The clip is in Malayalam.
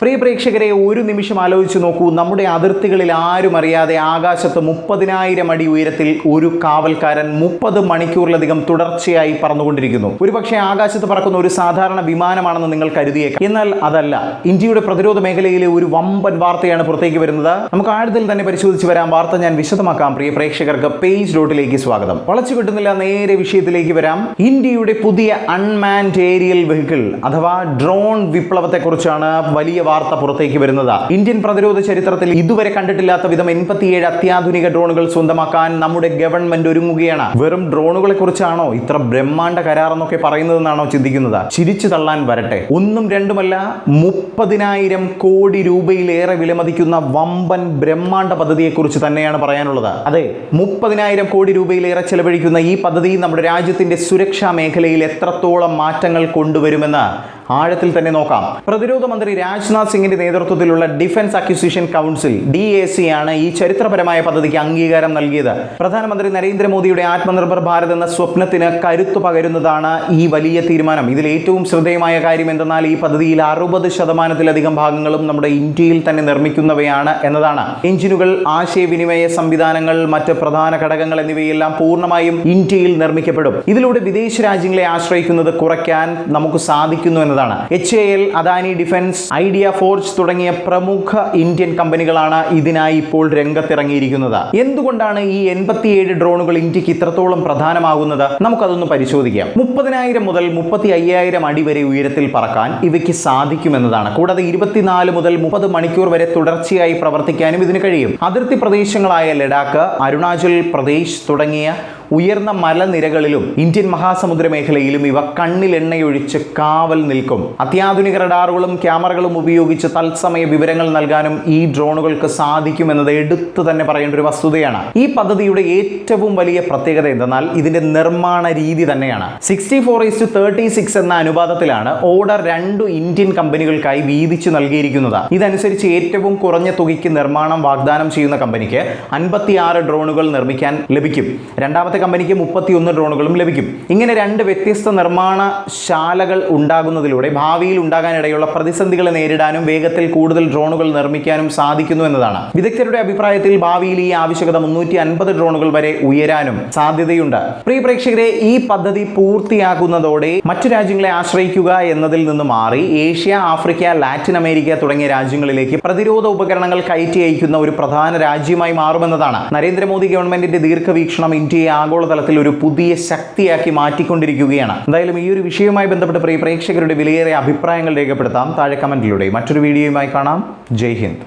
പ്രിയ പ്രേക്ഷകരെ, ഒരു നിമിഷം ആലോചിച്ച് നോക്കൂ. നമ്മുടെ അതിർത്തികളിൽ ആരും അറിയാതെ ആകാശത്ത് 30,000 അടി ഉയരത്തിൽ ഒരു കാവൽക്കാരൻ 30 മണിക്കൂറിലധികം തുടർച്ചയായി പറന്നുകൊണ്ടിരിക്കുന്നു. ഒരുപക്ഷെ ആകാശത്ത് പറക്കുന്ന ഒരു സാധാരണ വിമാനമാണെന്ന് നിങ്ങൾ കരുതിയേക്കാം. എന്നാൽ അതല്ല. ഇന്ത്യയുടെ പ്രതിരോധ മേഖലയിലെ ഒരു വമ്പൻ വാർത്തയാണ് പുറത്തേക്ക് വരുന്നത്. നമുക്ക് ആഴത്തിൽ തന്നെ പരിശോധിച്ച് വരാം. വാർത്ത ഞാൻ വിശദമാക്കാം. പ്രിയ പ്രേക്ഷകർക്ക് പേജ് ഡോട്ടിലേക്ക് സ്വാഗതം. വളച്ചു കിട്ടുന്നില്ല, നേരെ വിഷയത്തിലേക്ക് വരാം. ഇന്ത്യയുടെ പുതിയ അൺമാൻഡ് ഏരിയൽ വെഹിക്കിൾ അഥവാ ഡ്രോൺ വിപ്ലവത്തെക്കുറിച്ചാണ് വലിയ വാർത്ത പുറത്തേക്ക് വരുന്നത്. ഇന്ത്യൻ പ്രതിരോധ ചരിത്രത്തിൽ ഇതുവരെ കണ്ടിട്ടില്ലാത്ത വിധം 87 അത്യാധുനിക ഡ്രോണുകൾ സ്വന്തമാക്കാൻ നമ്മുടെ ഗവൺമെന്റ് ഒരുങ്ങുകയാണ്. വെറും ഡ്രോണുകളെ കുറിച്ചാണോ ഇത്ര ബ്രഹ്മാണ്ഡ കരാർ എന്നൊക്കെ പറയുന്നതെന്നാണോ ചിന്തിക്കുന്നത്? ചിരിച്ചു തള്ളാൻ വരട്ടെ. ഒന്നും രണ്ടുമല്ല, 30,000 കോടി രൂപയിലേറെ വിലമതിക്കുന്ന വമ്പൻ ബ്രഹ്മാണ്ഡ പദ്ധതിയെക്കുറിച്ച് തന്നെയാണ് പറയാനുള്ളത്. അതെ, 30,000 കോടി രൂപയിലേറെ ചെലവഴിക്കുന്ന ഈ പദ്ധതി നമ്മുടെ രാജ്യത്തിന്റെ സുരക്ഷാ മേഖലയിൽ എത്രത്തോളം മാറ്റങ്ങൾ കൊണ്ടുവരുമെന്ന് ആഴത്തിൽ തന്നെ നോക്കാം. പ്രതിരോധ മന്ത്രി രാജ്നാഥ് സിംഗിന്റെ നേതൃത്വത്തിലുള്ള ഡിഫൻസ് അക്വിസിഷൻ കൗൺസിൽ DAC ആണ് ഈ ചരിത്രപരമായ പദ്ധതിക്ക് അംഗീകാരം നൽകിയത്. പ്രധാനമന്ത്രി നരേന്ദ്രമോദിയുടെ ആത്മനിർഭർ ഭാരത് എന്ന സ്വപ്നത്തിന് കരുത്തു പകരുന്നതാണ് ഈ വലിയ തീരുമാനം. ഇതിൽ ഏറ്റവും ശ്രദ്ധേയമായ കാര്യം എന്തെന്നാൽ ഈ പദ്ധതിയിൽ 60% ഭാഗങ്ങളും നമ്മുടെ ഇന്ത്യയിൽ തന്നെ നിർമ്മിക്കുന്നവയാണ് എന്നതാണ്. എഞ്ചിനുകൾ, ആശയവിനിമയ സംവിധാനങ്ങൾ, മറ്റ് പ്രധാന ഘടകങ്ങൾ എന്നിവയെല്ലാം പൂർണ്ണമായും ഇന്ത്യയിൽ നിർമ്മിക്കപ്പെടും. ഇതിലൂടെ വിദേശ രാജ്യങ്ങളെ ആശ്രയിക്കുന്നത് കുറയ്ക്കാൻ നമുക്ക് സാധിക്കുന്നു എന്നതാണ്. HAL, Adani defence, idea forge തുടങ്ങിയ പ്രമുഖ ഇന്ത്യൻ കമ്പനികളാണ് ഇതിനായി ഇപ്പോൾ രംഗത്തിറങ്ങിയിരിക്കുന്നത്. എന്തുകൊണ്ടാണ് ഈ 87 ഡ്രോണുകൾ ഇന്ത്യക്ക് ഇത്രത്തോളം പ്രധാനമാകുന്നത്? നമുക്കതൊന്ന് പരിശോധിക്കാം. 30,000 മുതൽ 35,000 അടി വരെ ഉയരത്തിൽ പറക്കാൻ ഇവയ്ക്ക് സാധിക്കുമെന്നതാണ്. കൂടാതെ 24 മുതൽ 30 മണിക്കൂർ വരെ തുടർച്ചയായി പ്രവർത്തിക്കാനും ഇതിന് കഴിയും. അതിർത്തി പ്രദേശങ്ങളായ ലഡാക്ക്, അരുണാചൽ പ്രദേശ് തുടങ്ങിയ ഉയർന്ന മലനിരകളിലും ഇന്ത്യൻ മഹാസമുദ്ര മേഖലയിലും ഇവ കണ്ണിൽ എണ്ണയൊഴിച്ച് കാവൽ നിൽക്കും. അത്യാധുനിക റഡാറുകളും ക്യാമറകളും ഉപയോഗിച്ച് തത്സമയ വിവരങ്ങൾ നൽകാനും ഈ ഡ്രോണുകൾക്ക് സാധിക്കുമെന്നത് എടുത്തു തന്നെ പറയേണ്ട ഒരു വസ്തുതയാണ്. ഈ പദ്ധതിയുടെ ഏറ്റവും വലിയ പ്രത്യേകത എന്തെന്നാൽ ഇതിന്റെ നിർമ്മാണ രീതി തന്നെയാണ്. 64:36 എന്ന അനുപാതത്തിലാണ് ഓർഡർ 2 ഇന്ത്യൻ കമ്പനികൾക്കായി വീതിച്ചു നൽകിയിരിക്കുന്നത്. ഇതനുസരിച്ച് ഏറ്റവും കുറഞ്ഞ തുകയ്ക്ക് നിർമ്മാണം വാഗ്ദാനം ചെയ്യുന്ന കമ്പനിക്ക് 56 ഡ്രോണുകൾ നിർമ്മിക്കാൻ ലഭിക്കും. രണ്ടാമത്തെ കമ്പനിക്ക് 31 ഡ്രോണുകളും ലഭിക്കും. ഇങ്ങനെ 2 വ്യത്യസ്ത നിർമ്മാണശാലകൾ ഉണ്ടാകുന്നതിലൂടെ ഭാവിയിൽ ഉണ്ടാകാനിടയുള്ള പ്രതിസന്ധികളെ നേരിടാനും വേഗത്തിൽ കൂടുതൽ ഡ്രോണുകൾ നിർമ്മിക്കാനും സാധിക്കുന്നു എന്നതാണ്. വിദഗ്ധരുടെ അഭിപ്രായത്തിൽ ഭാവിയിൽ ഈ ആവശ്യകത 350 ഡ്രോണുകൾ വരെ ഉയരാനും സാധ്യതയുണ്ട്. പ്രിയ പ്രേക്ഷകരെ, ഈ പദ്ധതി പൂർത്തിയാകുന്നതോടെ മറ്റു രാജ്യങ്ങളെ ആശ്രയിക്കുക എന്നതിൽ നിന്ന് മാറി ഏഷ്യ, ആഫ്രിക്ക, ലാറ്റിൻ അമേരിക്ക തുടങ്ങിയ രാജ്യങ്ങളിലേക്ക് പ്രതിരോധ ഉപകരണങ്ങൾ കയറ്റി അയക്കുന്ന ഒരു പ്രധാന രാജ്യമായി മാറുമെന്നതാണ്. നരേന്ദ്രമോദി ഗവൺമെന്റിന്റെ ദീർഘവീക്ഷണം ഇന്ത്യയെ ആഗോളതലത്തിൽ ഒരു പുതിയ ശക്തിയാക്കി മാറ്റിക്കൊണ്ടിരിക്കുകയാണ്. എന്തായാലും ഈ ഒരു വിഷയവുമായി ബന്ധപ്പെട്ട് പ്രിയ പ്രേക്ഷകരുടെ വിലയേറിയ അഭിപ്രായങ്ങൾ രേഖപ്പെടുത്താം താഴെ കമന്റിലൂടെ. മറ്റൊരു വീഡിയോയുമായി കാണാം. ജയ് ഹിന്ദ്.